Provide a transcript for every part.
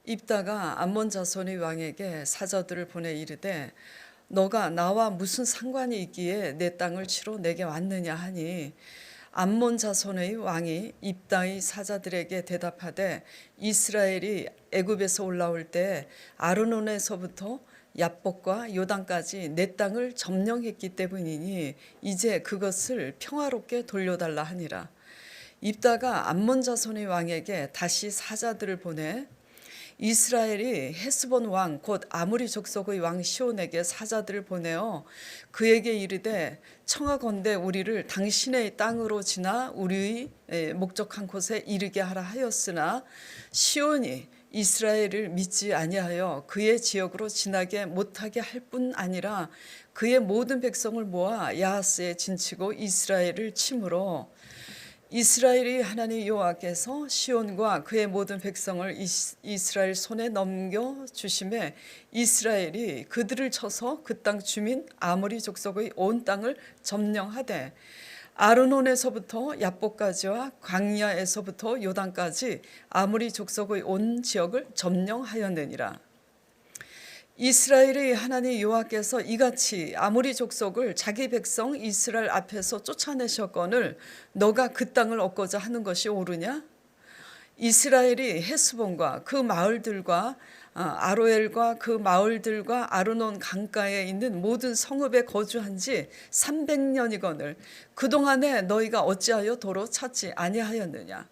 입다가 암몬 자손의 왕에게 사자들을 보내 이르되 너가 나와 무슨 상관이 있기에 내 땅을 치러 내게 왔느냐 하니 암몬 자손의 왕이 입다의 사자들에게 대답하되 이스라엘이 애굽에서 올라올 때 아르논에서부터 야복과 요단까지 내 땅을 점령했기 때문이니 이제 그것을 평화롭게 돌려달라 하니라. 입다가 암몬 자손의 왕에게 다시 사자들을 보내 이스라엘이 헤스본 왕 곧 아무리 족속의 왕 시온에게 사자들을 보내어 그에게 이르되 청하건대 우리를 당신의 땅으로 지나 우리의 목적한 곳에 이르게 하라 하였으나 시온이 이스라엘을 믿지 아니하여 그의 지역으로 지나게 못하게 할 뿐 아니라 그의 모든 백성을 모아 야하스에 진치고 이스라엘을 치므로 이스라엘이 하나님 여호와께서 시온과 그의 모든 백성을 이스라엘 손에 넘겨 주심에 이스라엘이 그들을 쳐서 그 땅 주민 아모리 족속의 온 땅을 점령하되 아르논에서부터 야복까지와 광야에서부터 요단까지 아모리 족속의 온 지역을 점령하였느니라. 이스라엘의 하나님 여호와께서 이같이 아모리 족속을 자기 백성 이스라엘 앞에서 쫓아내셨거늘 너가 그 땅을 얻고자 하는 것이 옳으냐? 이스라엘이 헤스본과 그 마을들과 아로엘과 그 마을들과 아르논 강가에 있는 모든 성읍에 거주한 지 300년이거늘 그동안에 너희가 어찌하여 도로 찾지 아니하였느냐?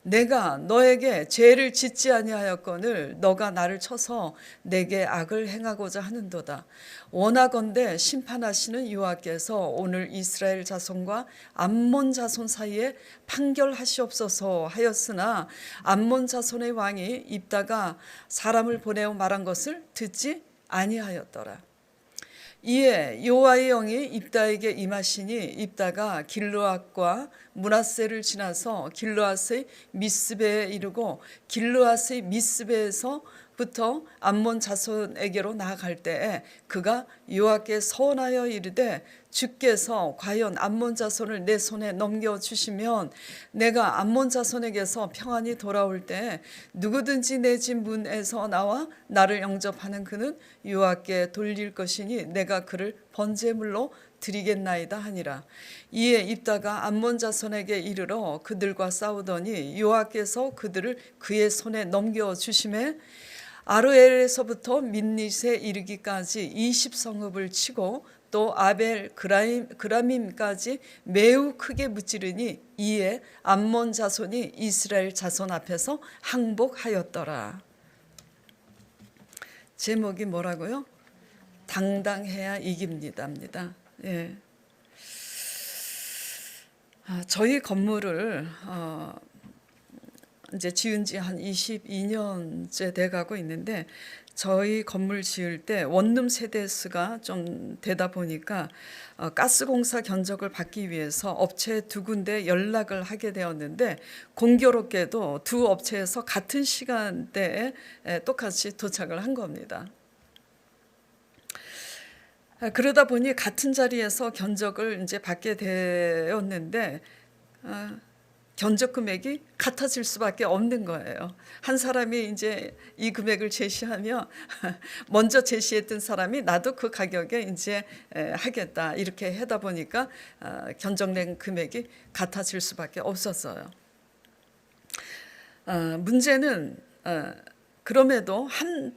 내가 너에게 죄를 짓지 아니하였거늘 너가 나를 쳐서 내게 악을 행하고자 하는도다. 원하건대 심판하시는 여호와께서 오늘 이스라엘 자손과 암몬 자손 사이에 판결하시옵소서 하였으나 암몬 자손의 왕이 입다가 사람을 보내어 말한 것을 듣지 아니하였더라. 이에 여호와의 영이 입다에게 임하시니 입다가 길르앗과 므낫세를 지나서 길르앗의 미스베에 이르고 길르앗의 미스베에서부터 암몬 자손에게로 나아갈 때에 그가 여호와께 서원하여 이르되 주께서 과연 암몬 자손을 내 손에 넘겨주시면 내가 암몬 자손에게서 평안히 돌아올 때 누구든지 내 집 문에서 나와 나를 영접하는 그는 여호와께 돌릴 것이니 내가 그를 번제물로 드리겠나이다 하니라. 이에 입다가 암몬 자손에게 이르러 그들과 싸우더니 여호와께서 그들을 그의 손에 넘겨주심에 아르엘에서부터 민닛에 이르기까지 20성읍을 치고 또 아벨 그라밈까지 매우 크게 무찌르니 이에 암몬 자손이 이스라엘 자손 앞에서 항복하였더라. 제목이 뭐라고요? 당당해야 이깁니다입니다. 예. 저희 건물을 이제 지은 지 한 22년째 돼가고 있는데 저희 건물 지을 때 원룸 세대수가 좀 되다 보니까 가스공사 견적을 받기 위해서 업체 두 군데 연락을 하게 되었는데 공교롭게도 두 업체에서 같은 시간대에 똑같이 도착을 한 겁니다. 그러다 보니 같은 자리에서 견적을 이제 받게 되었는데 견적 금액이 같아질 수밖에 없는 거예요. 한 사람이 이제 이 금액을 제시하며 먼저 제시했던 사람이 나도 그 가격에 이제 하겠다 이렇게 하다 보니까 견적낸 금액이 같아질 수밖에 없었어요. 문제는 그럼에도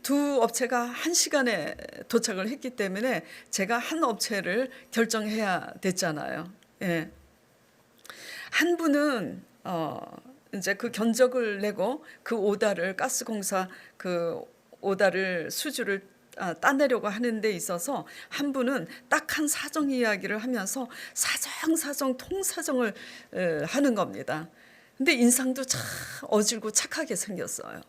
두 업체가 한 시간에 도착을 했기 때문에 제가 한 업체를 결정해야 됐잖아요. 예. 한 분은 이제 그 견적을 내고 그 오다를 가스공사 그 오다를 수주를 따내려고 하는 데 있어서 한 분은 딱 한 사정 이야기를 하면서 사정 통사정을 하는 겁니다. 근데 인상도 참 어질고 착하게 생겼어요.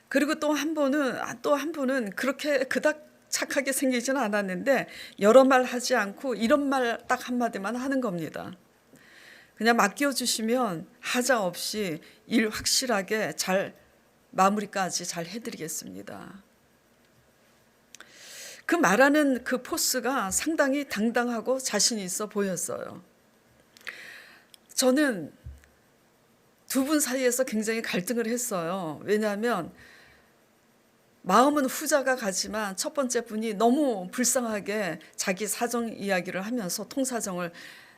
그리고 또 한 분은 그렇게 그닥 착하게 생기지는 않았는데 여러 말 하지 않고 이런 말 딱 한마디만 하는 겁니다. 그냥 맡겨주시면 하자 없이 일 확실하게 잘 마무리까지 잘 해드리겠습니다. 그 말하는 그 포스가 상당히 당당하고 자신 있어 보였어요. 저는 두 분 사이에서 굉장히 갈등을 했어요. 왜냐하면 마음은 후자가 가지만 첫 번째 분이 너무 불쌍하게 자기 사정 이야기를 하면서 통사정을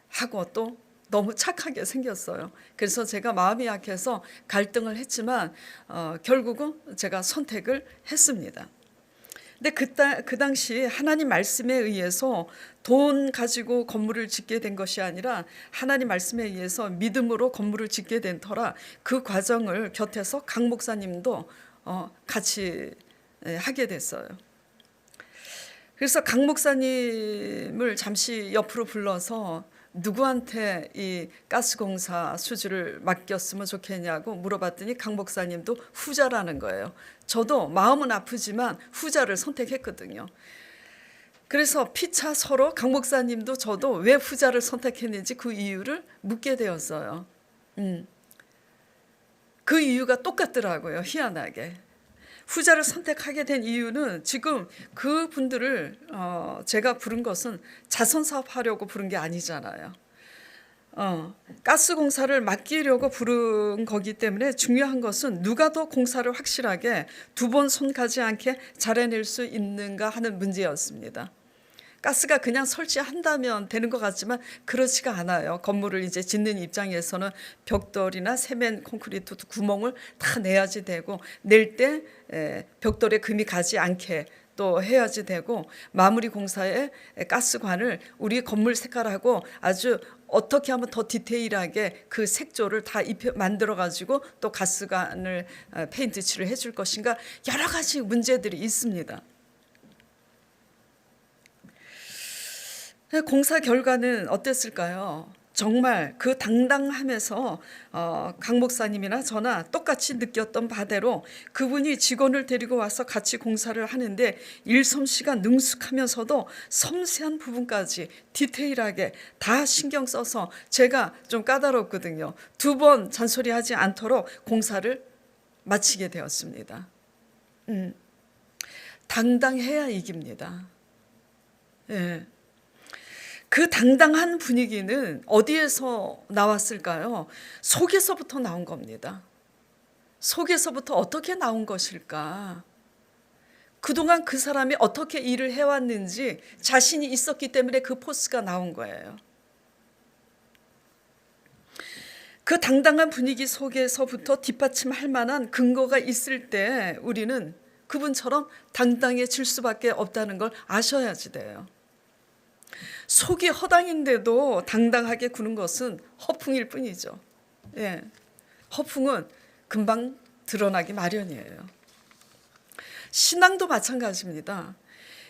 하고 또 너무 착하게 생겼어요. 그래서 제가 마음이 약해서 갈등을 했지만 결국은 제가 선택을 했습니다. 근데 그 당시 하나님 말씀에 의해서 돈 가지고 건물을 짓게 된 것이 아니라 하나님 말씀에 의해서 믿음으로 건물을 짓게 된 터라 그 과정을 곁에서 강 목사님도 같이 하게 됐어요. 그래서 강 목사님을 잠시 옆으로 불러서 누구한테 이 가스공사 수주를 맡겼으면 좋겠냐고 물어봤더니 강 목사님도 후자라는 거예요. 저도 마음은 아프지만 후자를 선택했거든요. 그래서 피차 서로 강 목사님도 저도 왜 후자를 선택했는지 그 이유를 묻게 되었어요. 그 이유가 똑같더라고요. 희한하게. 후자를 선택하게 된 이유는 지금 그 분들을 제가 부른 것은 자선사업 하려고 부른 게 아니잖아요. 가스공사를 맡기려고 부른 거기 때문에 중요한 것은 누가 더 공사를 확실하게 두 번 손 가지 않게 잘해낼 수 있는가 하는 문제였습니다. 가스가 그냥 설치한다면 되는 것 같지만 그렇지가 않아요. 건물을 이제 짓는 입장에서는 벽돌이나 세면 콘크리트 구멍을 다 내야지 되고 낼 때 벽돌에 금이 가지 않게 또 해야지 되고 마무리 공사에 가스관을 우리 건물 색깔하고 아주 어떻게 하면 더 디테일하게 그 색조를 다 만들어 가지고 또 가스관을 페인트 칠을 해줄 것인가 여러 가지 문제들이 있습니다. 공사 결과는 어땠을까요? 정말 그 당당함에서 강 목사님이나 저나 똑같이 느꼈던 바대로 그분이 직원을 데리고 와서 같이 공사를 하는데 일솜씨가 능숙하면서도 섬세한 부분까지 디테일하게 다 신경 써서 제가 좀 까다롭거든요. 두 번 잔소리하지 않도록 공사를 마치게 되었습니다. 당당해야 이깁니다. 예. 그 당당한 분위기는 어디에서 나왔을까요? 속에서부터 나온 겁니다. 속에서부터 어떻게 나온 것일까? 그동안 그 사람이 어떻게 일을 해왔는지 자신이 있었기 때문에 그 포스가 나온 거예요. 그 당당한 분위기 속에서부터 뒷받침할 만한 근거가 있을 때 우리는 그분처럼 당당해질 수밖에 없다는 걸 아셔야지 돼요. 속이 허당인데도 당당하게 구는 것은 허풍일 뿐이죠. 예, 허풍은 금방 드러나기 마련이에요. 신앙도 마찬가지입니다.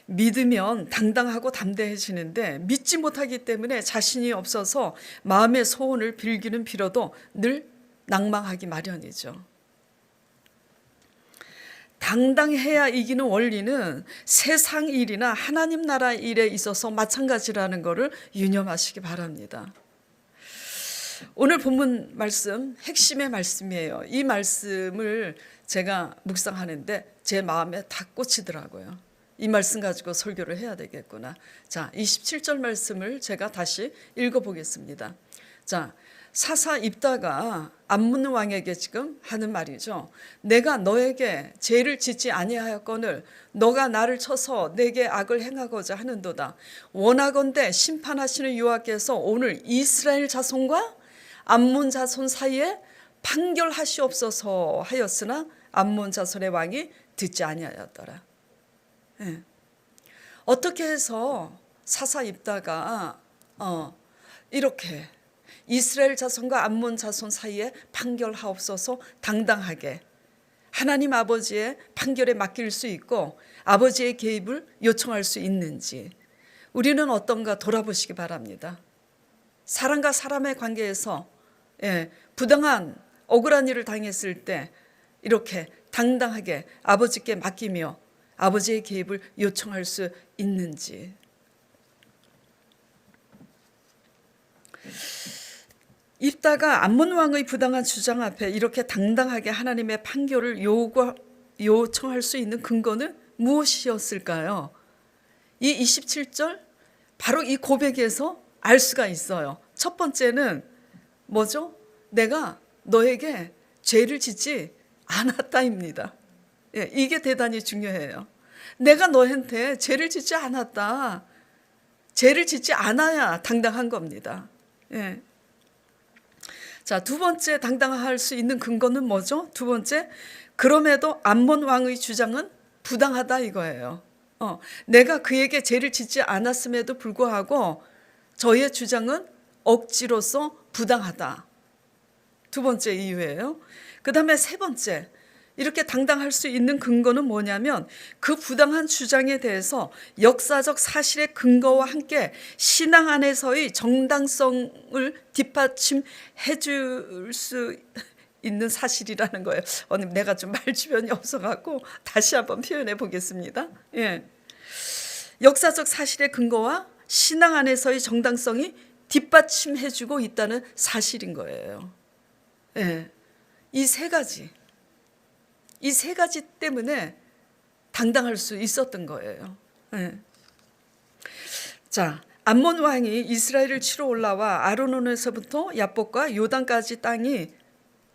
믿으면 당당하고 담대해지는데 믿지 못하기 때문에 자신이 없어서 마음의 소원을 빌기는 빌어도 늘 낭망하기 마련이죠. 당당해야 이기는 원리는 세상 일이나 하나님 나라 일에 있어서 마찬가지라는 것을 유념하시기 바랍니다. 오늘 본문 말씀 핵심의 말씀이에요. 이 말씀을 제가 묵상하는데 제 마음에 다 꽂히더라고요. 이 말씀 가지고 설교를 해야 되겠구나. 자, 27절 말씀을 제가 다시 읽어보겠습니다. 자, 사사 입다가 암몬 왕에게 지금 하는 말이죠. 내가 너에게 죄를 짓지 아니하였거늘 너가 나를 쳐서 내게 악을 행하고자 하는도다. 원하건대 심판하시는 여호와께서 오늘 이스라엘 자손과 암몬 자손 사이에 판결하시옵소서 하였으나 암몬 자손의 왕이 듣지 아니하였더라. 네. 어떻게 해서 사사 입다가 이렇게 이스라엘 자손과 암몬 자손 사이에 판결하옵소서 당당하게 하나님 아버지의 판결에 맡길 수 있고 아버지의 개입을 요청할 수 있는지 우리는 어떤가 돌아보시기 바랍니다. 사람과 사람의 관계에서 부당한 억울한 일을 당했을 때 이렇게 당당하게 아버지께 맡기며 아버지의 개입을 요청할 수 있는지. 입다가 암몬 왕의 부당한 주장 앞에 이렇게 당당하게 하나님의 판결을 요청할 수 있는 근거는 무엇이었을까요? 이 27절 바로 이 고백에서 알 수가 있어요. 첫 번째는 뭐죠? 내가 너에게 죄를 짓지 않았다입니다. 예, 이게 대단히 중요해요. 내가 너한테 죄를 짓지 않았다. 죄를 짓지 않아야 당당한 겁니다. 예. 자, 두 번째 당당할 수 있는 근거는 뭐죠? 두 번째, 그럼에도 암몬 왕의 주장은 부당하다 이거예요. 내가 그에게 죄를 짓지 않았음에도 불구하고 저의 주장은 억지로서 부당하다. 두 번째 이유예요. 그 다음에 세 번째, 이렇게 당당할 수 있는 근거는 뭐냐면 그 부당한 주장에 대해서 역사적 사실의 근거와 함께 신앙 안에서의 정당성을 뒷받침해 줄 수 있는 사실이라는 거예요. 오늘 내가 좀 말 주변이 없어갖고 다시 한번 표현해 보겠습니다. 예. 역사적 사실의 근거와 신앙 안에서의 정당성이 뒷받침해 주고 있다는 사실인 거예요. 예. 이 세 가지 때문에 당당할 수 있었던 거예요. 네. 자, 암몬 왕이 이스라엘을 치러 올라와 아르논에서부터 야복과 요단까지 땅이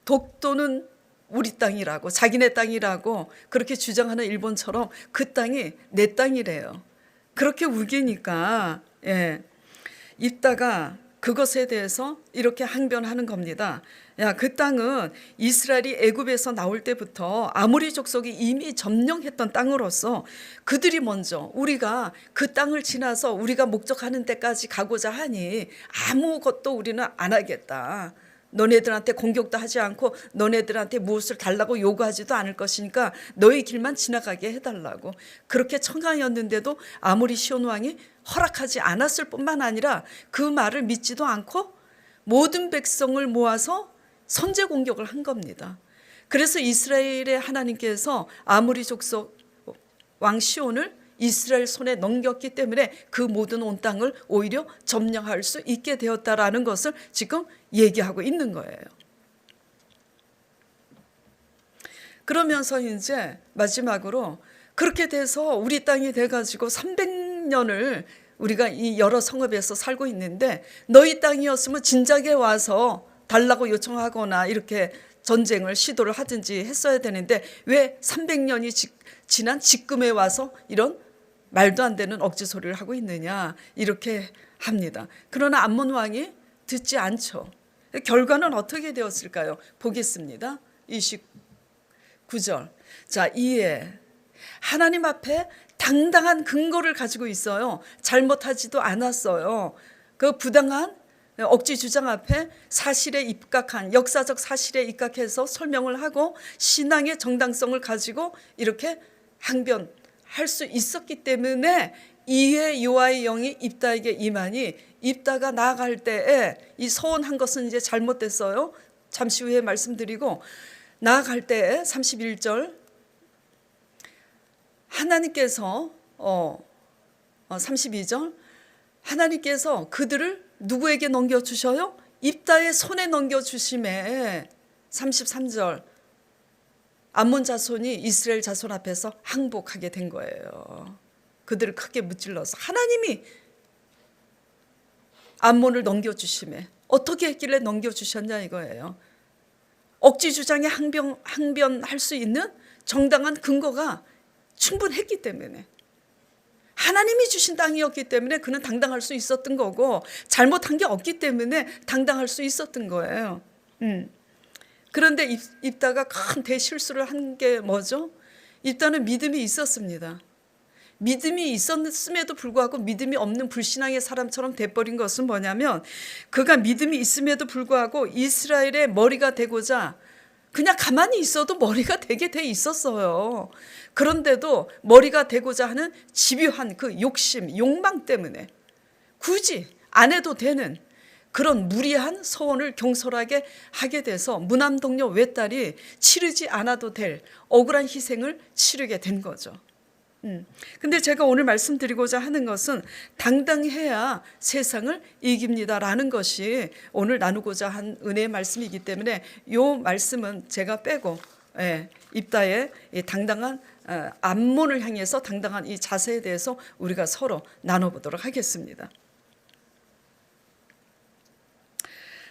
독도는 우리 땅이라고, 자기네 땅이라고 그렇게 주장하는 일본처럼 그 땅이 내 땅이래요. 그렇게 우기니까 입다가 그것에 대해서 이렇게 항변하는 겁니다. 야, 그 땅은 이스라엘이 애굽에서 나올 때부터 아모리 족속이 이미 점령했던 땅으로서 그들이 먼저 우리가 그 땅을 지나서 우리가 목적하는 데까지 가고자 하니 아무것도 우리는 안 하겠다. 너네들한테 공격도 하지 않고 너네들한테 무엇을 달라고 요구하지도 않을 것이니까 너희 길만 지나가게 해달라고 그렇게 청하였는데도 아모리 시온 왕이 허락하지 않았을 뿐만 아니라 그 말을 믿지도 않고 모든 백성을 모아서 선제 공격을 한 겁니다. 그래서 이스라엘의 하나님께서 아모리 족속 왕 시온을 이스라엘 손에 넘겼기 때문에 그 모든 온 땅을 오히려 점령할 수 있게 되었다라는 것을 지금 얘기하고 있는 거예요. 그러면서 이제 마지막으로 그렇게 돼서 우리 땅이 돼가지고 300년을 우리가 이 여러 성읍에서 살고 있는데 너희 땅이었으면 진작에 와서 달라고 요청하거나 이렇게 전쟁을 시도를 하든지 했어야 되는데 왜 300년이 지난 지금에 와서 이런 말도 안 되는 억지 소리를 하고 있느냐 이렇게 합니다. 그러나 암몬 왕이 듣지 않죠. 결과는 어떻게 되었을까요? 보겠습니다. 29절. 자, 이에 하나님 앞에 당당한 근거를 가지고 있어요. 잘못하지도 않았어요. 그 부당한 억지 주장 앞에 사실에 입각한 역사적 사실에 입각해서 설명을 하고 신앙의 정당성을 가지고 이렇게 항변할 수 있었기 때문에 이에 여호와의 영이 입다에게 임하니 입다가 나아갈 때에 이 서원한 것은 이제 잘못됐어요. 잠시 후에 말씀드리고 나아갈 때에 31절 하나님께서 32절 하나님께서 그들을 누구에게 넘겨주셔요? 입다의 손에 넘겨주심에 33절 암몬 자손이 이스라엘 자손 앞에서 항복하게 된 거예요. 그들을 크게 무찔러서 하나님이 암몬을 넘겨주심에 어떻게 했길래 넘겨주셨냐 이거예요. 억지 주장에 항변할 수 있는 정당한 근거가 충분했기 때문에 하나님이 주신 땅이었기 때문에 그는 당당할 수 있었던 거고 잘못한 게 없기 때문에 당당할 수 있었던 거예요. 그런데 입다가 큰 대실수를 한 게 뭐죠? 입다는 믿음이 있었습니다. 믿음이 있었음에도 불구하고 믿음이 없는 불신앙의 사람처럼 돼버린 것은 뭐냐면 그가 믿음이 있음에도 불구하고 이스라엘의 머리가 되고자 그냥 가만히 있어도 머리가 되게 돼 있었어요. 그런데도 머리가 되고자 하는 집요한 그 욕심, 욕망 때문에 굳이 안 해도 되는 그런 무리한 서원을 경솔하게 하게 돼서 무남동녀 외딸이 치르지 않아도 될 억울한 희생을 치르게 된 거죠. 근데 제가 오늘 말씀드리고자 하는 것은 당당해야 세상을 이깁니다라는 것이 오늘 나누고자 한 은혜의 말씀이기 때문에 이 말씀은 제가 빼고 입다의 당당한 암몬을 향해서 당당한 이 자세에 대해서 우리가 서로 나눠보도록 하겠습니다.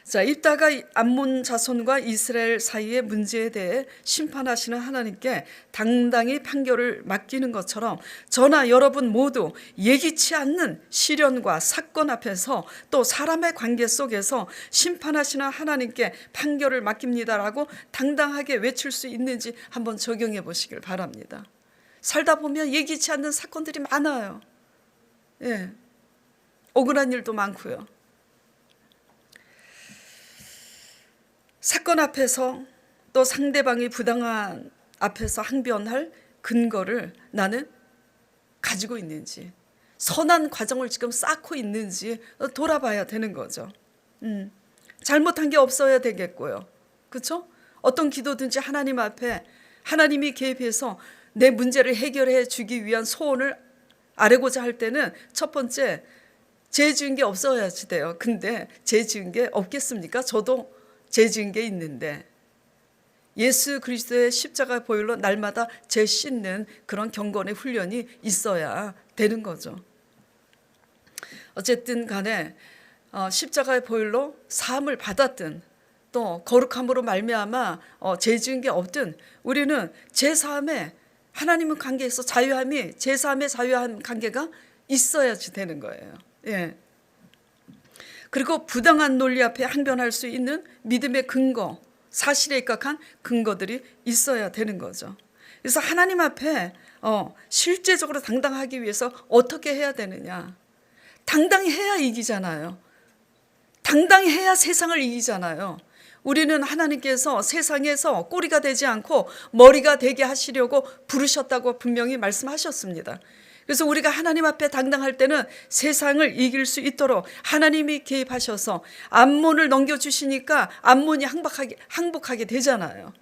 자, 이따가 암몬 자손과 이스라엘 사이의 문제에 대해 심판하시는 하나님께 당당히 판결을 맡기는 것처럼 저나 여러분 모두 예기치 않는 시련과 사건 앞에서 또 사람의 관계 속에서 심판하시는 하나님께 판결을 맡깁니다라고 당당하게 외칠 수 있는지 한번 적용해 보시길 바랍니다. 살다 보면 예기치 않는 사건들이 많아요. 예, 억울한 일도 많고요. 사건 앞에서 또 상대방이 부당한 앞에서 항변할 근거를 나는 가지고 있는지, 선한 과정을 지금 쌓고 있는지 돌아봐야 되는 거죠. 잘못한 게 없어야 되겠고요. 그렇죠? 어떤 기도든지 하나님 앞에 하나님이 개입해서 내 문제를 해결해 주기 위한 소원을 아뢰고자 할 때는 첫 번째, 죄 지은 게 없어야지 돼요. 근데 죄 지은 게 없겠습니까? 저도 죄 지은 게 있는데 예수 그리스도의 십자가 보혈로 날마다 죄 씻는 그런 경건의 훈련이 있어야 되는 거죠. 어쨌든 간에 십자가의 보혈로 사함을 받았든 또 거룩함으로 말미암아 죄 지은 게 없든 우리는 죄 사함에 하나님의 관계에서 자유함이 죄 사함의 자유한 관계가 있어야지 되는 거예요. 예. 그리고 부당한 논리 앞에 항변할 수 있는 믿음의 근거, 사실에 입각한 근거들이 있어야 되는 거죠. 그래서 하나님 앞에 실제적으로 당당하기 위해서 어떻게 해야 되느냐. 당당히 해야 이기잖아요. 당당히 해야 세상을 이기잖아요. 우리는 하나님께서 세상에서 꼬리가 되지 않고 머리가 되게 하시려고 부르셨다고 분명히 말씀하셨습니다. 그래서 우리가 하나님 앞에 당당할 때는 세상을 이길 수 있도록 하나님이 개입하셔서 암몬을 넘겨주시니까 암몬이 항복하게 되잖아요.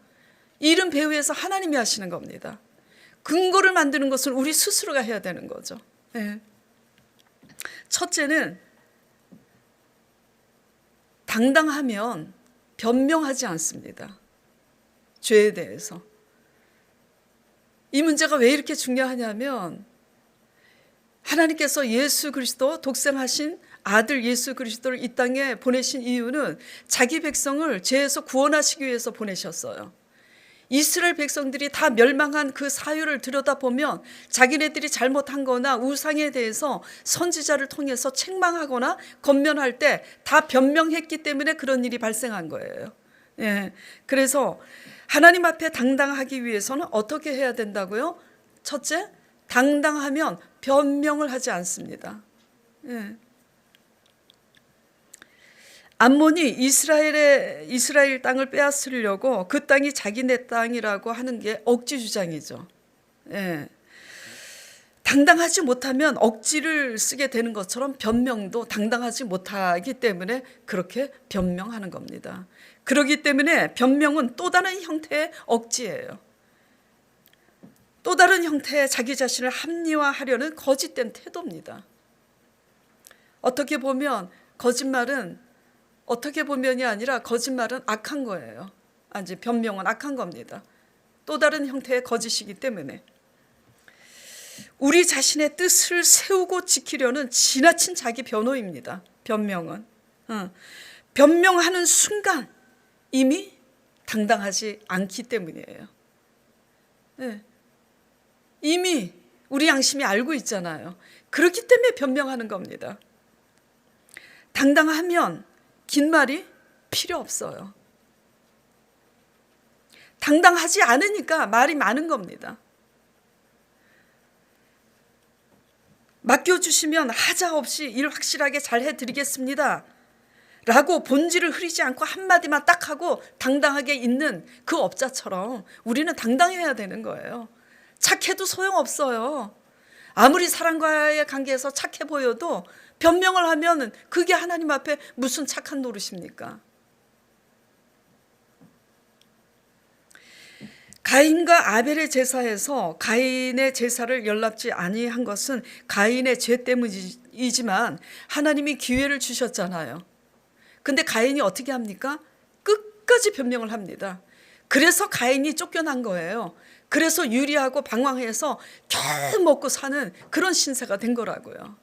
일은 배후에서 하나님이 하시는 겁니다. 근거를 만드는 것은 우리 스스로가 해야 되는 거죠. 네. 첫째는 당당하면 변명하지 않습니다. 죄에 대해서. 이 문제가 왜 이렇게 중요하냐면 하나님께서 예수 그리스도 독생하신 아들 예수 그리스도를 이 땅에 보내신 이유는 자기 백성을 죄에서 구원하시기 위해서 보내셨어요. 이스라엘 백성들이 다 멸망한 그 사유를 들여다보면 자기네들이 잘못한 거나 우상에 대해서 선지자를 통해서 책망하거나 권면할 때 다 변명했기 때문에 그런 일이 발생한 거예요. 예. 그래서 하나님 앞에 당당하기 위해서는 어떻게 해야 된다고요? 첫째, 당당하면 변명을 하지 않습니다. 예. 암몬이 이스라엘 땅을 빼앗으려고 그 땅이 자기네 땅이라고 하는 게 억지 주장이죠. 예. 당당하지 못하면 억지를 쓰게 되는 것처럼 변명도 당당하지 못하기 때문에 그렇게 변명하는 겁니다. 그렇기 때문에 변명은 또 다른 형태의 억지예요. 또 다른 형태의 자기 자신을 합리화하려는 거짓된 태도입니다. 어떻게 보면 거짓말은 어떻게 보면이 아니라 거짓말은 악한 거예요. 아니, 변명은 악한 겁니다. 또 다른 형태의 거짓이기 때문에. 우리 자신의 뜻을 세우고 지키려는 지나친 자기 변호입니다. 변명은. 변명하는 순간 이미 당당하지 않기 때문이에요. 네. 이미 우리 양심이 알고 있잖아요. 그렇기 때문에 변명하는 겁니다. 당당하면 긴 말이 필요 없어요. 당당하지 않으니까 말이 많은 겁니다. 맡겨주시면 하자 없이 일 확실하게 잘 해드리겠습니다 라고 본질을 흐리지 않고 한마디만 딱 하고 당당하게 있는 그 업자처럼 우리는 당당해야 되는 거예요. 착해도 소용없어요. 아무리 사람과의 관계에서 착해 보여도 변명을 하면 그게 하나님 앞에 무슨 착한 노릇입니까? 가인과 아벨의 제사에서 가인의 제사를 연락지 아니한 것은 가인의 죄 때문이지만 하나님이 기회를 주셨잖아요. 근데 가인이 어떻게 합니까? 끝까지 변명을 합니다. 그래서 가인이 쫓겨난 거예요. 그래서 유리하고 방황해서 겨우 먹고 사는 그런 신세가 된 거라고요.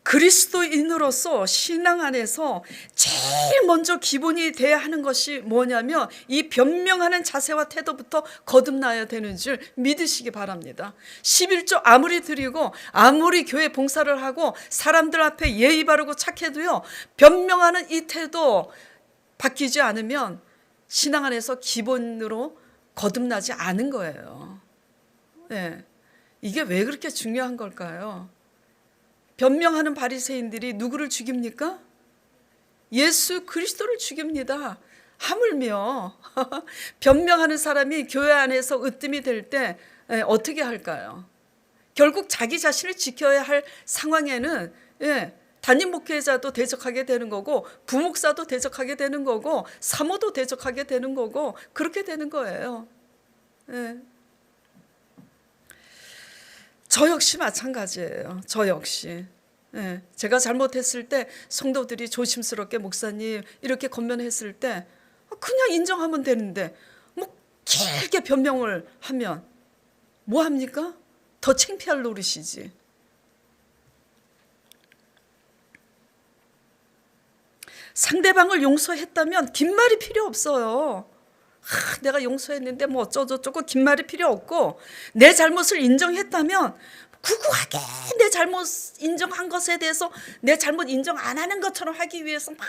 그리스도인으로서 신앙 안에서 제일 먼저 기본이 돼야 하는 것이 뭐냐면 이 변명하는 자세와 태도부터 거듭나야 되는 줄 믿으시기 바랍니다. 11조 아무리 드리고 아무리 교회 봉사를 하고 사람들 앞에 예의 바르고 착해도요, 변명하는 이 태도 바뀌지 않으면 신앙 안에서 기본으로 거듭나지 않은 거예요. 네. 이게 왜 그렇게 중요한 걸까요? 변명하는 바리새인들이 누구를 죽입니까? 예수 그리스도를 죽입니다. 하물며 변명하는 사람이 교회 안에서 으뜸이 될 때 어떻게 할까요? 결국 자기 자신을 지켜야 할 상황에는 담임 목회자도 대적하게 되는 거고, 부목사도 대적하게 되는 거고, 사모도 대적하게 되는 거고, 그렇게 되는 거예요. 저 역시 마찬가지예요. 저 역시. 제가 잘못했을 때 성도들이 조심스럽게 목사님 이렇게 권면했을 때 그냥 인정하면 되는데 뭐 길게 변명을 하면 뭐 합니까? 더 창피할 노릇이지. 상대방을 용서했다면 긴 말이 필요 없어요. 내가 용서했는데 뭐 어쩌고저쩌고 긴 말이 필요 없고, 내 잘못을 인정했다면 구구하게 내 잘못 인정한 것에 대해서 내 잘못 인정 안 하는 것처럼 하기 위해서 막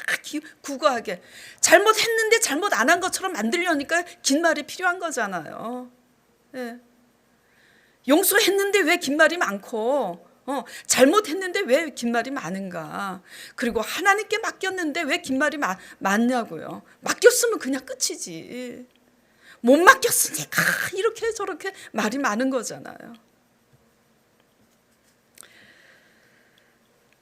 구구하게, 잘못했는데 잘못 안 한 것처럼 만들려니까 긴 말이 필요한 거잖아요. 용서했는데 왜 긴 말이 많고, 잘못했는데 왜 긴 말이 많은가? 그리고 하나님께 맡겼는데 왜 긴 말이 많냐고요. 맡겼으면 그냥 끝이지. 못 맡겼으니까 이렇게 저렇게 말이 많은 거잖아요.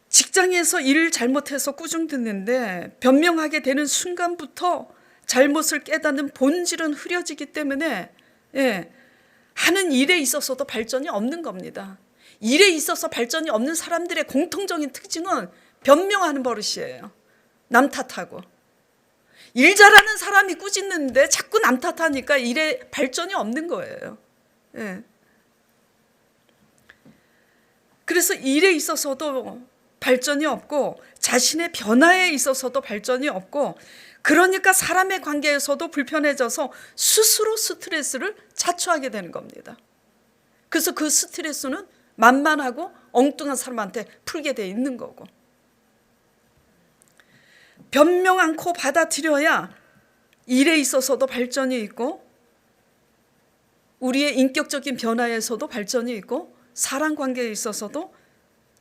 직장에서 일을 잘못해서 꾸중 듣는데 변명하게 되는 순간부터 잘못을 깨닫는 본질은 흐려지기 때문에 하는 일에 있어서도 발전이 없는 겁니다. 일에 있어서 발전이 없는 사람들의 공통적인 특징은 변명하는 버릇이에요. 남 탓하고. 일 잘하는 사람이 꾸짖는데 자꾸 남 탓하니까 일에 발전이 없는 거예요. 그래서 일에 있어서도 발전이 없고, 자신의 변화에 있어서도 발전이 없고, 그러니까 사람의 관계에서도 불편해져서 스스로 스트레스를 자초하게 되는 겁니다. 그래서 그 스트레스는 만만하고 엉뚱한 사람한테 풀게 돼 있는 거고, 변명 않고 받아들여야 일에 있어서도 발전이 있고, 우리의 인격적인 변화에서도 발전이 있고, 사람 관계에 있어서도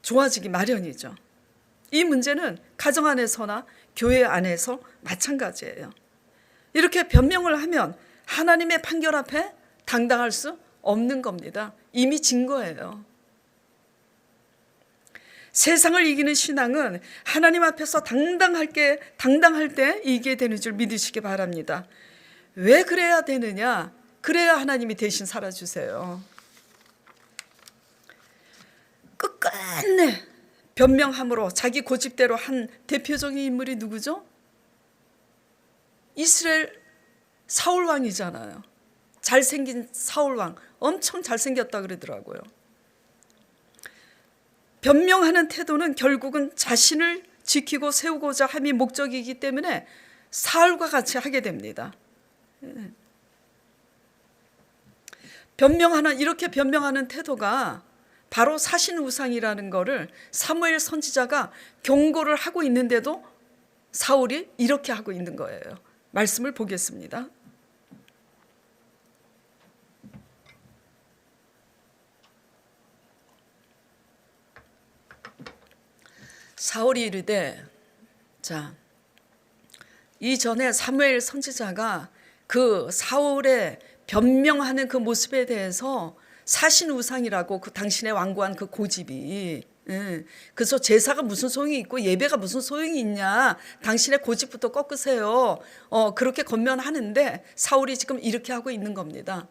좋아지기 마련이죠. 이 문제는 가정 안에서나 교회 안에서 마찬가지예요. 이렇게 변명을 하면 하나님의 판결 앞에 당당할 수 없는 겁니다. 이미 진 거예요. 세상을 이기는 신앙은 하나님 앞에서 당당할 때 이기게 되는 줄 믿으시기 바랍니다. 왜 그래야 되느냐? 그래야 하나님이 대신 살아주세요. 끝끝내 변명함으로 자기 고집대로 한 대표적인 인물이 누구죠? 이스라엘 사울왕이잖아요. 잘생긴 사울왕, 엄청 잘생겼다 그러더라고요. 변명하는 태도는 결국은 자신을 지키고 세우고자 함이 목적이기 때문에 사울과 같이 하게 됩니다. 이렇게 변명하는 태도가 바로 사신우상이라는 거를 사무엘 선지자가 경고를 하고 있는데도 사울이 이렇게 하고 있는 거예요. 말씀을 보겠습니다. 사울이 이르되, 이전에 사무엘 선지자가 그 사울의 변명하는 그 모습에 대해서 사신우상이라고, 그 당신의 완고한 그 고집이, 그래서 제사가 무슨 소용이 있고 예배가 무슨 소용이 있냐, 당신의 고집부터 꺾으세요, 그렇게 권면하는데 사울이 지금 이렇게 하고 있는 겁니다.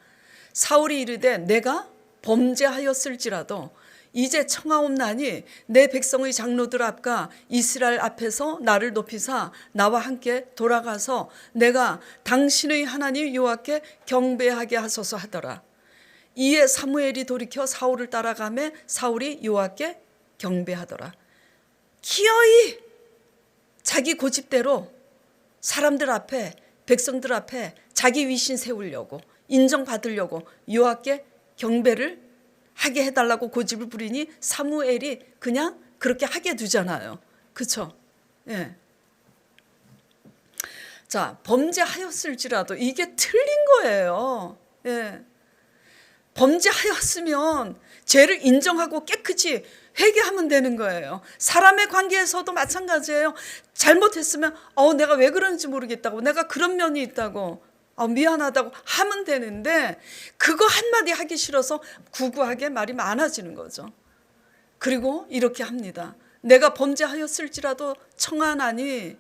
사울이 이르되, 내가 범죄하였을지라도 이제 청하옵나니 내 백성의 장로들 앞과 이스라엘 앞에서 나를 높이사 나와 함께 돌아가서 내가 당신의 하나님 여호와께 경배하게 하소서 하더라. 이에 사무엘이 돌이켜 사울을 따라가매 사울이 여호와께 경배하더라. 기어이 자기 고집대로 사람들 앞에, 백성들 앞에 자기 위신 세우려고, 인정받으려고 여호와께 경배를 하게 해달라고 고집을 부리니 사무엘이 그냥 그렇게 하게 두잖아요. 그렇죠? 예. 자, 범죄하였을지라도 이게 틀린 거예요. 예. 범죄하였으면 죄를 인정하고 깨끗이 회개하면 되는 거예요. 사람의 관계에서도 마찬가지예요. 잘못했으면 내가 왜 그런지 모르겠다고, 내가 그런 면이 있다고, 미안하다고 하면 되는데 그거 한마디 하기 싫어서 구구하게 말이 많아지는 거죠. 그리고 이렇게 합니다. 내가 범죄하였을지라도 청하나니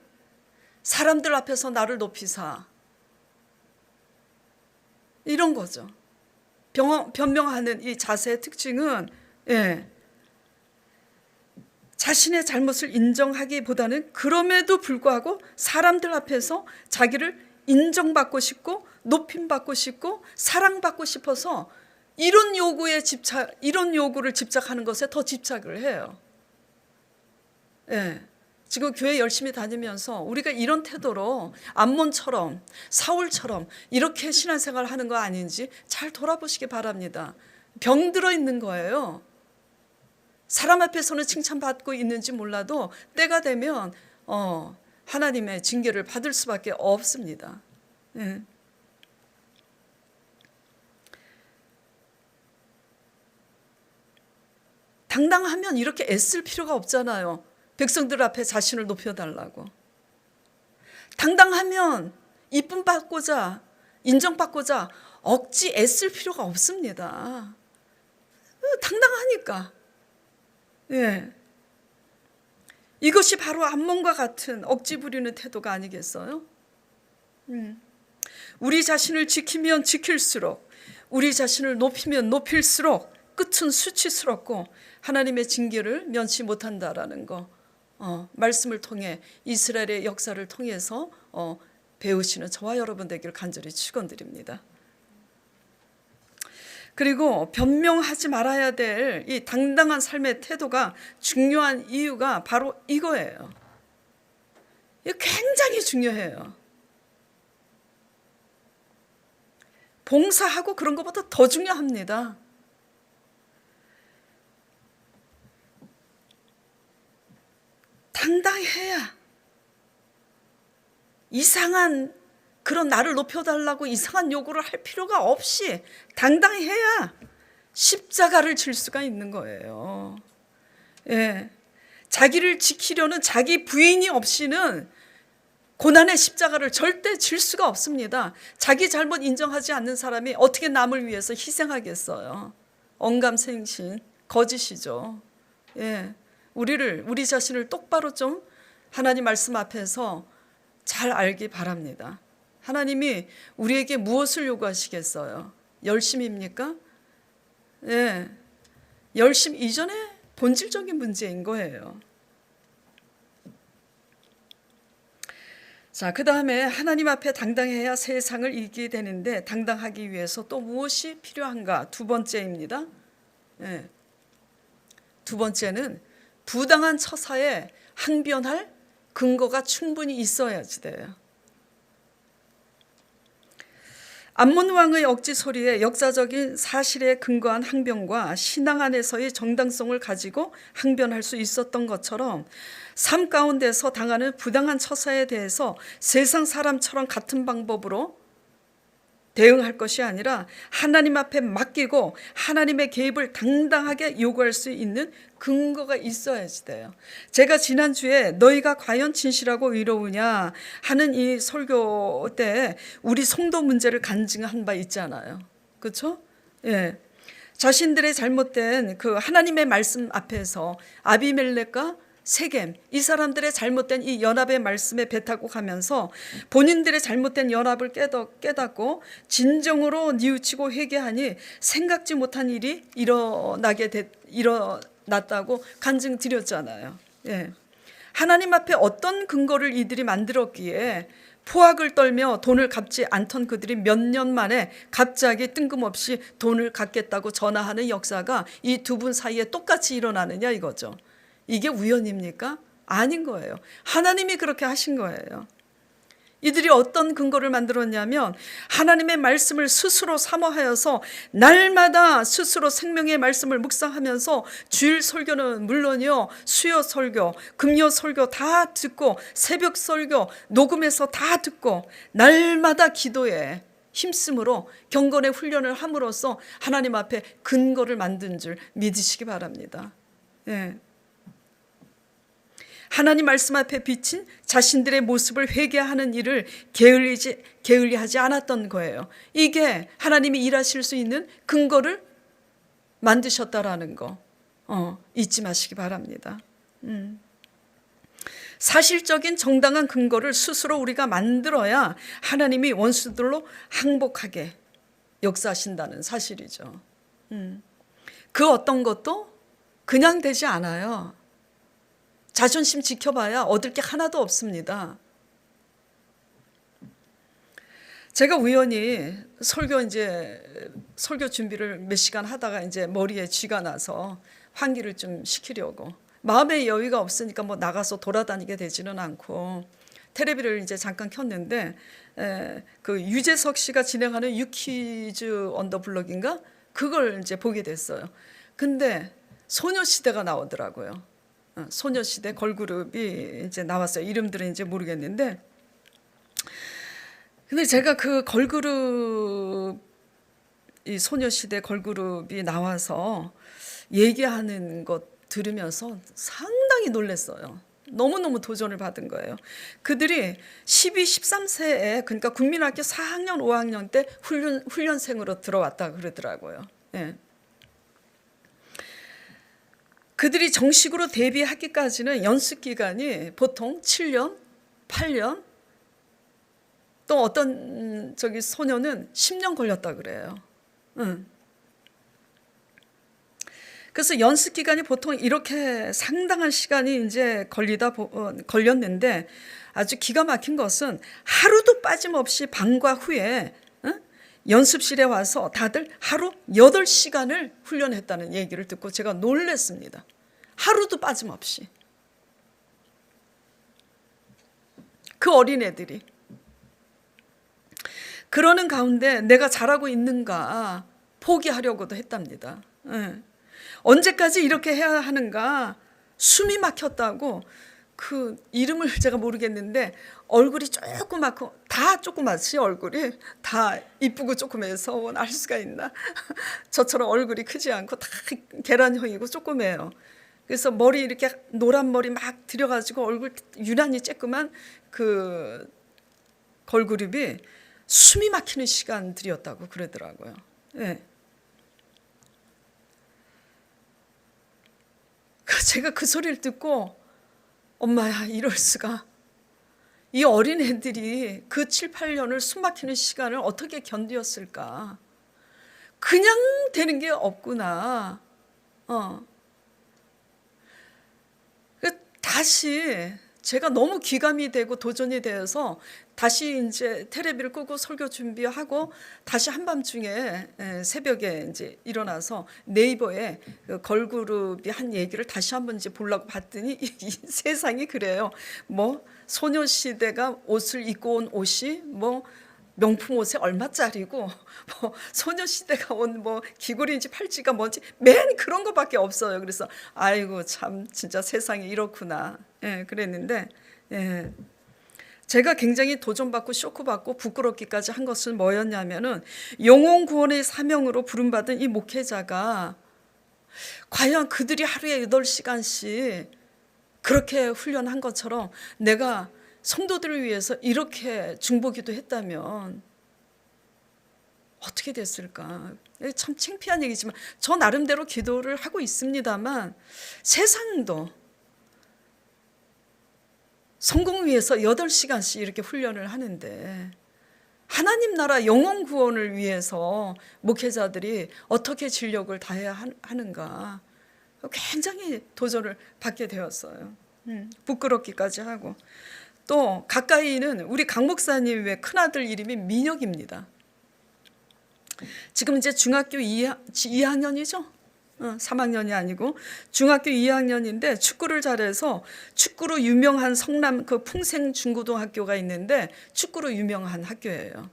사람들 앞에서 나를 높이사. 이런 거죠. 변명하는 이 자세의 특징은 자신의 잘못을 인정하기보다는 그럼에도 불구하고 사람들 앞에서 자기를 인정받고 싶고 높임받고 싶고 사랑받고 싶어서 이런 요구를 집착하는 것에 더 집착을 해요. 지금 교회 열심히 다니면서 우리가 이런 태도로 암몬처럼 사울처럼 이렇게 신앙생활 하는 거 아닌지 잘 돌아보시기 바랍니다. 병들어 있는 거예요. 사람 앞에서는 칭찬받고 있는지 몰라도 때가 되면 하나님의 징계를 받을 수밖에 없습니다. 당당하면 이렇게 애쓸 필요가 없잖아요. 백성들 앞에 자신을 높여달라고. 당당하면 이쁨 받고자, 인정받고자 억지 애쓸 필요가 없습니다. 당당하니까. 이것이 바로 암몬과 같은 억지 부리는 태도가 아니겠어요? 우리 자신을 지키면 지킬수록, 우리 자신을 높이면 높일수록 끝은 수치스럽고 하나님의 징계를 면치 못한다라는 거, 말씀을 통해 이스라엘의 역사를 통해서 배우시는 저와 여러분 되기를 간절히 축원드립니다. 그리고 변명하지 말아야 될 이 당당한 삶의 태도가 중요한 이유가 바로 이거예요. 이거 굉장히 중요해요. 봉사하고 그런 것보다 더 중요합니다. 당당해야 이상한 그런 나를 높여달라고 이상한 요구를 할 필요가 없이 당당해야 십자가를 질 수가 있는 거예요. 자기를 지키려는 자기 부인이 없이는 고난의 십자가를 절대 질 수가 없습니다. 자기 잘못 인정하지 않는 사람이 어떻게 남을 위해서 희생하겠어요? 언감생신, 거짓이죠. 우리 자신을 똑바로 좀 하나님 말씀 앞에서 잘 알기 바랍니다. 하나님이 우리에게 무엇을 요구하시겠어요? 열심입니까? 열심 이전에 본질적인 문제인 거예요. 자, 그 다음에 하나님 앞에 당당해야 세상을 이기게 되는데 당당하기 위해서 또 무엇이 필요한가? 두 번째입니다. 두 번째는 부당한 처사에 항변할 근거가 충분히 있어야지 돼요. 암몬 왕의 억지 소리에 역사적인 사실에 근거한 항변과 신앙 안에서의 정당성을 가지고 항변할 수 있었던 것처럼 삶 가운데서 당하는 부당한 처사에 대해서 세상 사람처럼 같은 방법으로 대응할 것이 아니라 하나님 앞에 맡기고 하나님의 개입을 당당하게 요구할 수 있는 근거가 있어야지 돼요. 제가 지난주에 너희가 과연 진실하고 의로우냐 하는 이 설교 때 우리 성도 문제를 간증한 바 있잖아요. 그렇죠? 자신들의 잘못된 그 하나님의 말씀 앞에서 아비멜렉과 세겜, 이 사람들의 잘못된 이 연합의 말씀에 배타고 가면서 본인들의 잘못된 연합을 깨닫고 진정으로 뉘우치고 회개하니 생각지 못한 일이 일어났다고 간증 드렸잖아요. 하나님 앞에 어떤 근거를 이들이 만들었기에 포악을 떨며 돈을 갚지 않던 그들이 몇 년 만에 갑자기 뜬금없이 돈을 갚겠다고 전화하는 역사가 이 두 분 사이에 똑같이 일어나느냐 이거죠. 이게 우연입니까? 아닌 거예요. 하나님이 그렇게 하신 거예요. 이들이 어떤 근거를 만들었냐면 하나님의 말씀을 스스로 사모하여서 날마다 스스로 생명의 말씀을 묵상하면서 주일 설교는 물론이요, 수요 설교, 금요 설교 다 듣고 새벽 설교 녹음해서 다 듣고 날마다 기도에 힘쓰므로 경건의 훈련을 함으로써 하나님 앞에 근거를 만든 줄 믿으시기 바랍니다. 예. 하나님 말씀 앞에 비친 자신들의 모습을 회개하는 일을 게을리하지 않았던 거예요. 이게 하나님이 일하실 수 있는 근거를 만드셨다라는 거 잊지 마시기 바랍니다. 사실적인 정당한 근거를 스스로 우리가 만들어야 하나님이 원수들로 항복하게 역사하신다는 사실이죠. 그 어떤 것도 그냥 되지 않아요. 자존심 지켜봐야 얻을 게 하나도 없습니다. 제가 우연히 설교 준비를 몇 시간 하다가 이제 머리에 쥐가 나서 환기를 좀 시키려고 마음의 여유가 없으니까 뭐 나가서 돌아다니게 되지는 않고 테레비를 이제 잠깐 켰는데 그 유재석 씨가 진행하는 유퀴즈 언 더 블럭인가 그걸 이제 보게 됐어요. 근데 소녀시대가 나오더라고요. 소녀시대 걸그룹이 이제 나왔어요. 이름들은 이제 모르겠는데, 근데 제가 그 걸그룹, 이 소녀시대 걸그룹이 나와서 얘기하는 것 들으면서 상당히 놀랐어요. 너무너무 도전을 받은 거예요. 그들이 12, 13세에 그러니까 국민학교 4학년, 5학년 때 훈련생으로 들어왔다 그러더라고요. 예. 그들이 정식으로 데뷔하기까지는 연습 기간이 보통 7년, 8년, 또 어떤 소녀는 10년 걸렸다 그래요. 그래서 연습 기간이 보통 이렇게 상당한 시간이 이제 걸렸는데 아주 기가 막힌 것은 하루도 빠짐없이 방과 후에 연습실에 와서 다들 하루 8시간을 훈련했다는 얘기를 듣고 제가 놀랐습니다. 하루도 빠짐없이. 그 어린애들이. 그러는 가운데 내가 잘하고 있는가 포기하려고도 했답니다. 언제까지 이렇게 해야 하는가 숨이 막혔다고 그 이름을 제가 모르겠는데 얼굴이 조그맣고 다 조그맣지 얼굴이 다 이쁘고 조그매서 알 수가 있나 저처럼 얼굴이 크지 않고 다 계란형이고 조그매요. 그래서 머리 이렇게 노란 머리 막 들여가지고 얼굴 유난히 쬐끄만 그 걸그룹이 숨이 막히는 시간들이었다고 그러더라고요. 네. 제가 그 소리를 듣고 엄마야 이럴 수가 이 어린애들이 그 7, 8년을 숨 막히는 시간을 어떻게 견디었을까 그냥 되는 게 없구나. 다시 제가 너무 기감이 되고 도전이 되어서 다시 이제 테레비를 끄고 설교 준비하고 다시 한밤중에 새벽에 이제 일어나서 네이버에 그 걸그룹이 한 얘기를 다시 한번 이제 보려고 봤더니 이 세상이 그래요. 뭐 소녀시대가 옷을 입고 온 옷이 뭐 명품 옷에 얼마짜리고 뭐 소녀시대가 온 뭐 귀걸이인지 팔찌가 뭔지 맨 그런 거밖에 없어요. 그래서 아이고 참 진짜 세상이 이렇구나. 그랬는데 제가 굉장히 도전받고 쇼크받고 부끄럽기까지 한 것은 뭐였냐면은 영혼 구원의 사명으로 부름받은 이 목회자가 과연 그들이 하루에 8시간씩 그렇게 훈련한 것처럼 내가 성도들을 위해서 이렇게 중보기도 했다면 어떻게 됐을까? 참 창피한 얘기지만 저 나름대로 기도를 하고 있습니다만 세상도 성공을 위해서 8시간씩 이렇게 훈련을 하는데 하나님 나라 영혼 구원을 위해서 목회자들이 어떻게 진력을 다해야 하는가 굉장히 도전을 받게 되었어요. 부끄럽기까지 하고 또 가까이는 우리 강 목사님의 큰아들 이름이 민혁입니다. 지금 이제 중학교 2학년이죠. 3학년이 아니고 중학교 2학년인데 축구를 잘해서 축구로 유명한 성남 그 풍생중고등학교가 있는데 축구로 유명한 학교예요.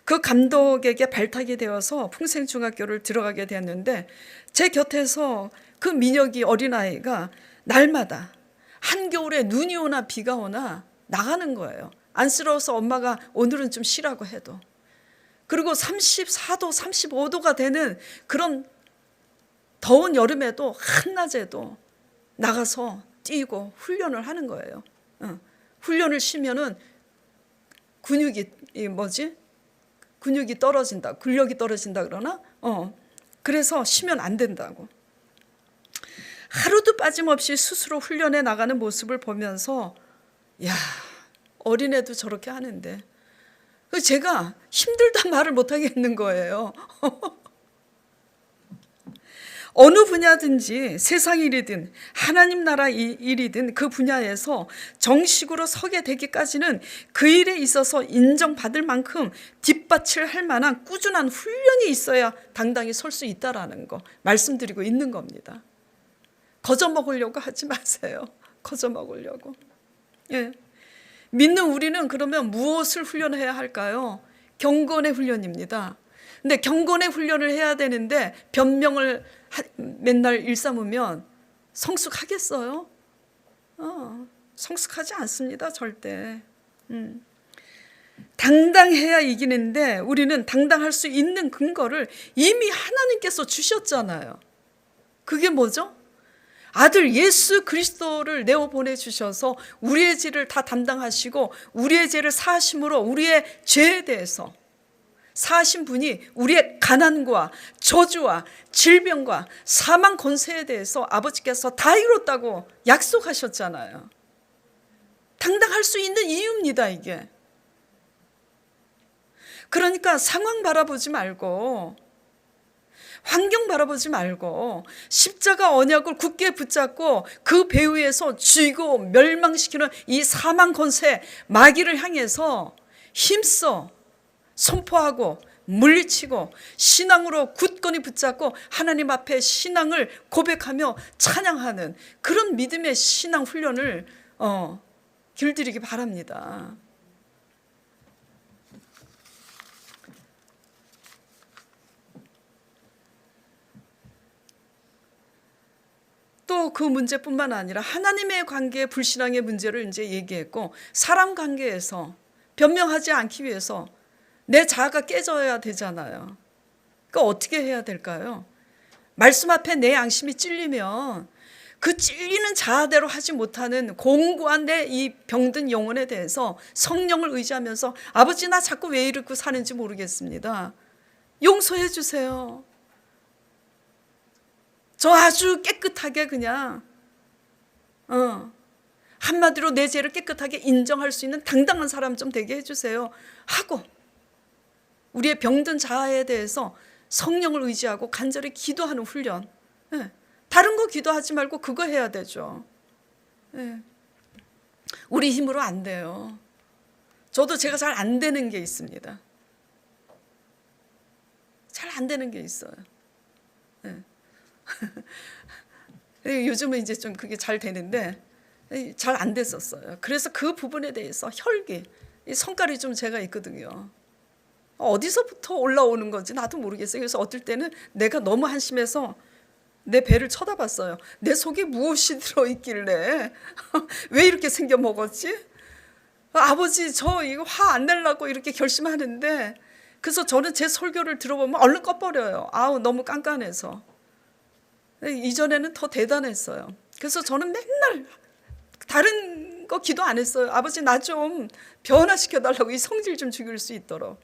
그 감독에게 발탁이 되어서 풍생중학교를 들어가게 되었는데 제 곁에서 그 민혁이 어린아이가 날마다 한겨울에 눈이 오나 비가 오나 나가는 거예요. 안쓰러워서 엄마가 오늘은 좀 쉬라고 해도. 그리고 34도 35도가 되는 그런 더운 여름에도 한낮에도 나가서 뛰고 훈련을 하는 거예요. 훈련을 쉬면은 근육이 떨어진다, 근력이 떨어진다 그러나? 그래서 쉬면 안 된다고. 하루도 빠짐없이 스스로 훈련해 나가는 모습을 보면서 야, 어린애도 저렇게 하는데 제가 힘들다 말을 못 하겠는 거예요. 어느 분야든지 세상 일이든 하나님 나라 일이든 그 분야에서 정식으로 서게 되기까지는 그 일에 있어서 인정받을 만큼 뒷받침을 할 만한 꾸준한 훈련이 있어야 당당히 설 수 있다라는 거 말씀드리고 있는 겁니다. 거저먹으려고 하지 마세요. 거저먹으려고. 예. 믿는 우리는 그러면 무엇을 훈련해야 할까요? 경건의 훈련입니다. 근데 경건의 훈련을 해야 되는데 변명을 맨날 일삼으면 성숙하겠어요? 성숙하지 않습니다. 절대. 당당해야 이기는데 우리는 당당할 수 있는 근거를 이미 하나님께서 주셨잖아요. 그게 뭐죠? 아들 예수 그리스도를 내어 보내주셔서 우리의 죄를 다 담당하시고 우리의 죄를 사하심으로 우리의 죄에 대해서 사하신 분이 우리의 가난과 저주와 질병과 사망 권세에 대해서 아버지께서 다 이뤘다고 약속하셨잖아요. 당당할 수 있는 이유입니다, 이게. 그러니까 상황 바라보지 말고 환경 바라보지 말고 십자가 언약을 굳게 붙잡고 그 배후에서 쥐고 멸망시키는 이 사망 권세 마귀를 향해서 힘써 선포하고 물리치고 신앙으로 굳건히 붙잡고 하나님 앞에 신앙을 고백하며 찬양하는 그런 믿음의 신앙 훈련을 길들이기 바랍니다. 또 그 문제뿐만 아니라 하나님의 관계 불신앙의 문제를 이제 얘기했고 사람 관계에서 변명하지 않기 위해서 내 자아가 깨져야 되잖아요. 그러니까 어떻게 해야 될까요? 말씀 앞에 내 양심이 찔리면 그 찔리는 자아대로 하지 못하는 공고한 내 이 병든 영혼에 대해서 성령을 의지하면서 아버지 나 자꾸 왜 이렇게 사는지 모르겠습니다. 용서해 주세요. 저 아주 깨끗하게 그냥 한마디로 내 죄를 깨끗하게 인정할 수 있는 당당한 사람 좀 되게 해주세요 하고 우리의 병든 자아에 대해서 성령을 의지하고 간절히 기도하는 훈련. 다른 거 기도하지 말고 그거 해야 되죠. 우리 힘으로 안 돼요. 저도 제가 잘 안 되는 게 있습니다. 잘 안 되는 게 있어요. 요즘은 이제 좀 그게 잘 되는데 잘 안 됐었어요. 그래서 그 부분에 대해서 혈기, 성깔이 좀 제가 있거든요. 어디서부터 올라오는 건지 나도 모르겠어요. 그래서 어떨 때는 내가 너무 한심해서 내 배를 쳐다봤어요. 내 속에 무엇이 들어있길래 왜 이렇게 생겨 먹었지? 아버지 저 이거 화 안 내려고 이렇게 결심하는데 그래서 저는 제 설교를 들어보면 얼른 꺼버려요. 아우 너무 깐깐해서. 이전에는 더 대단했어요. 그래서 저는 맨날 다른 거 기도 안 했어요. 아버지 나 좀 변화시켜달라고 이 성질 좀 죽일 수 있도록.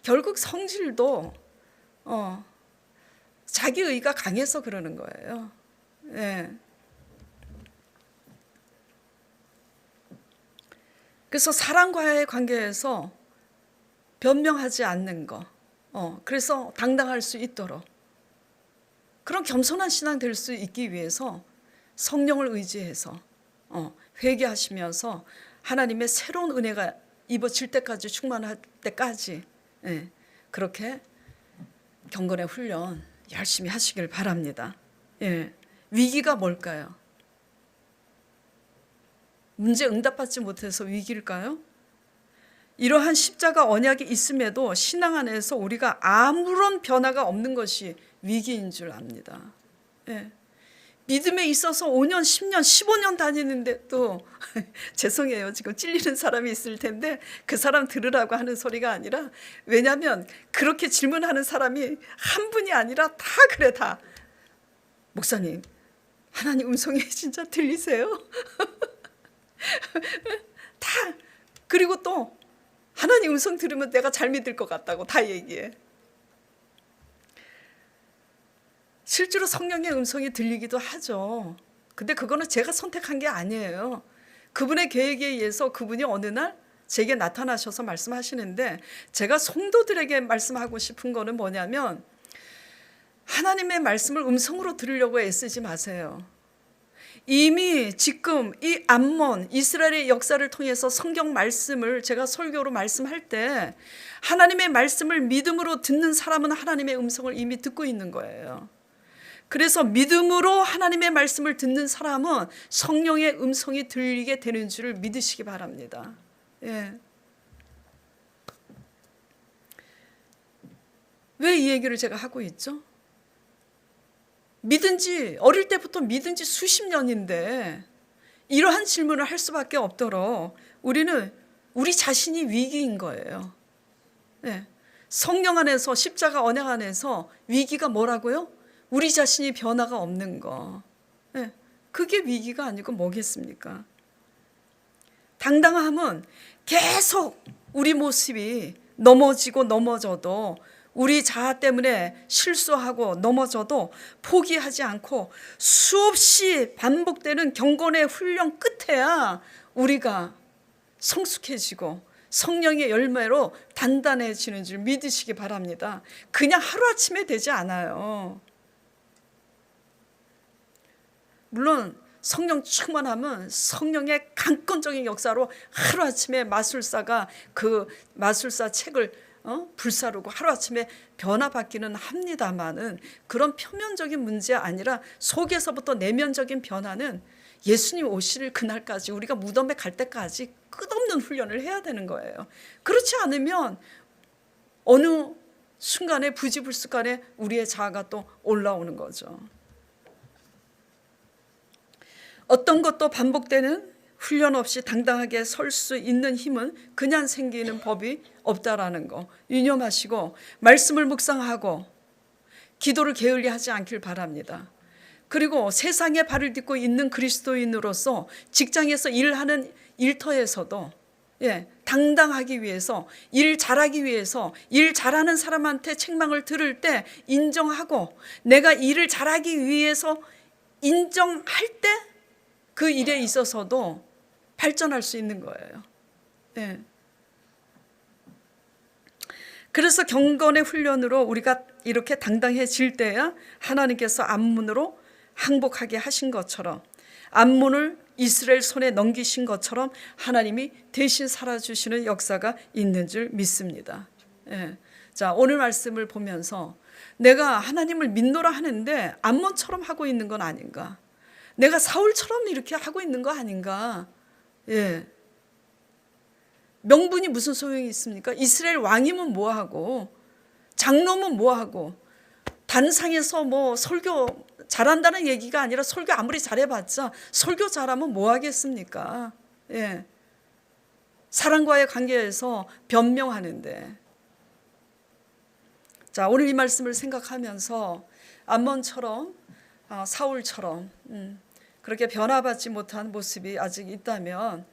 결국 성질도 자기 의가 강해서 그러는 거예요. 그래서 사람과의 관계에서 변명하지 않는 거, 그래서 당당할 수 있도록 그런 겸손한 신앙 될 수 있기 위해서 성령을 의지해서 회개하시면서 하나님의 새로운 은혜가 입어질 때까지 충만할 때까지 그렇게 경건의 훈련 열심히 하시길 바랍니다. 예. 위기가 뭘까요? 문제 응답받지 못해서 위기일까요? 이러한 십자가 언약이 있음에도 신앙 안에서 우리가 아무런 변화가 없는 것이 위기인 줄 압니다. 예. 믿음에 있어서 5년, 10년, 15년 다니는데 또 죄송해요. 지금 찔리는 사람이 있을 텐데 그 사람 들으라고 하는 소리가 아니라, 왜냐하면 그렇게 질문하는 사람이 한 분이 아니라 다 그래. 다 목사님, 하나님 음성이 진짜 들리세요? 다. 그리고 또 하나님 음성 들으면 내가 잘 믿을 것 같다고 다 얘기해. 실제로 성령의 음성이 들리기도 하죠. 근데 그거는 제가 선택한 게 아니에요. 그분의 계획에 의해서 그분이 어느 날 제게 나타나셔서 말씀하시는데, 제가 성도들에게 말씀하고 싶은 거는 뭐냐면, 하나님의 말씀을 음성으로 들으려고 애쓰지 마세요. 이미 지금 이 암몬 이스라엘의 역사를 통해서 성경 말씀을 제가 설교로 말씀할 때, 하나님의 말씀을 믿음으로 듣는 사람은 하나님의 음성을 이미 듣고 있는 거예요. 그래서 믿음으로 하나님의 말씀을 듣는 사람은 성령의 음성이 들리게 되는 줄 믿으시기 바랍니다. 예. 왜 이 얘기를 제가 하고 있죠? 어릴 때부터 믿은 지 수십 년인데 이러한 질문을 할 수밖에 없도록 우리는 우리 자신이 위기인 거예요. 예. 성령 안에서, 십자가 언약 안에서 위기가 뭐라고요? 우리 자신이 변화가 없는 거. 네, 그게 위기가 아니고 뭐겠습니까? 당당함은 계속 우리 모습이 넘어지고 넘어져도, 우리 자아 때문에 실수하고 넘어져도 포기하지 않고 수없이 반복되는 경건의 훈련 끝에야 우리가 성숙해지고 성령의 열매로 단단해지는 줄 믿으시기 바랍니다. 그냥 하루아침에 되지 않아요. 물론 성령 충만하면 성령의 강권적인 역사로 하루아침에 마술사가 그 마술사 책을 불사르고 하루아침에 변화받기는 합니다만은, 그런 표면적인 문제 아니라 속에서부터 내면적인 변화는 예수님 오실 그날까지, 우리가 무덤에 갈 때까지 끝없는 훈련을 해야 되는 거예요. 그렇지 않으면 어느 순간에 부지불식간에 우리의 자아가 또 올라오는 거죠. 어떤 것도 반복되는 훈련 없이 당당하게 설 수 있는 힘은 그냥 생기는 법이 없다라는 거 유념하시고, 말씀을 묵상하고 기도를 게을리하지 않길 바랍니다. 그리고 세상에 발을 딛고 있는 그리스도인으로서 직장에서 일하는 일터에서도 당당하기 위해서, 일 잘하기 위해서, 일 잘하는 사람한테 책망을 들을 때 인정하고, 내가 일을 잘하기 위해서 인정할 때 그 일에 있어서도 발전할 수 있는 거예요. 네. 그래서 경건의 훈련으로 우리가 이렇게 당당해질 때야 하나님께서 암몬으로 항복하게 하신 것처럼, 암몬을 이스라엘 손에 넘기신 것처럼 하나님이 대신 살아주시는 역사가 있는 줄 믿습니다. 네. 자, 오늘 말씀을 보면서 내가 하나님을 믿노라 하는데 암몬처럼 하고 있는 건 아닌가? 내가 사울처럼 이렇게 하고 있는 거 아닌가? 예. 명분이 무슨 소용이 있습니까? 이스라엘 왕이면 뭐하고, 장로면 뭐하고, 단상에서 뭐 설교 잘한다는 얘기가 아니라 설교 아무리 잘해봤자 설교 잘하면 뭐하겠습니까? 예. 사람과의 관계에서 변명하는데. 자, 오늘 이 말씀을 생각하면서 암몬처럼, 사울처럼 그렇게 변화받지 못한 모습이 아직 있다면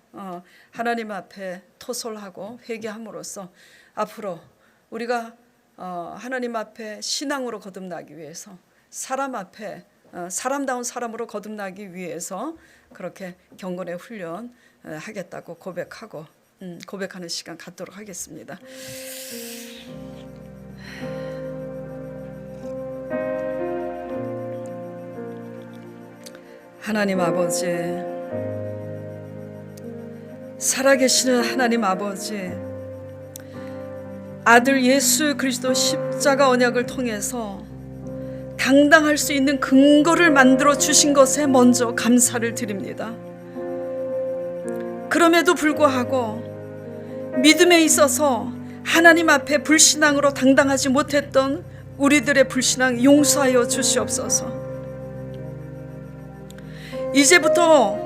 하나님 앞에 토설하고 회개함으로써 앞으로 우리가 하나님 앞에 신앙으로 거듭나기 위해서, 사람 앞에 사람다운 사람으로 거듭나기 위해서 그렇게 경건의 훈련 하겠다고 고백하고 고백하는 시간 갖도록 하겠습니다. 하나님 아버지, 살아계시는 하나님 아버지, 아들 예수 그리스도 십자가 언약을 통해서 당당할 수 있는 근거를 만들어 주신 것에 먼저 감사를 드립니다. 그럼에도 불구하고 믿음에 있어서 하나님 앞에 불신앙으로 당당하지 못했던 우리들의 불신앙 용서하여 주시옵소서. 이제부터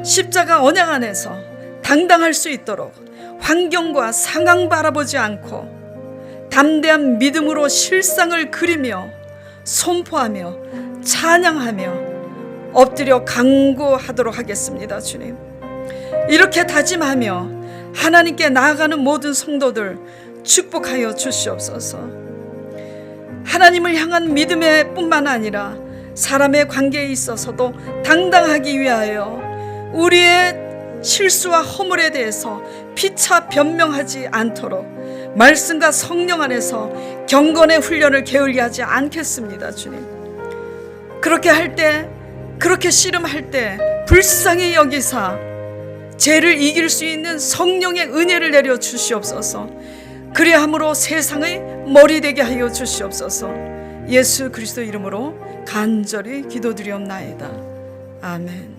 십자가 언약 안에서 당당할 수 있도록 환경과 상황 바라보지 않고 담대한 믿음으로 실상을 그리며 선포하며 찬양하며 엎드려 간구하도록 하겠습니다. 주님, 이렇게 다짐하며 하나님께 나아가는 모든 성도들 축복하여 주시옵소서. 하나님을 향한 믿음에 뿐만 아니라 사람의 관계에 있어서도 당당하기 위하여 우리의 실수와 허물에 대해서 피차 변명하지 않도록 말씀과 성령 안에서 경건의 훈련을 게을리하지 않겠습니다. 주님, 그렇게 할 때, 그렇게 씨름할 때 불쌍히 여기사 죄를 이길 수 있는 성령의 은혜를 내려 주시옵소서. 그리함으로 세상의 머리 되게 하여 주시옵소서. 예수 그리스도 이름으로 간절히 기도드리옵나이다. 아멘.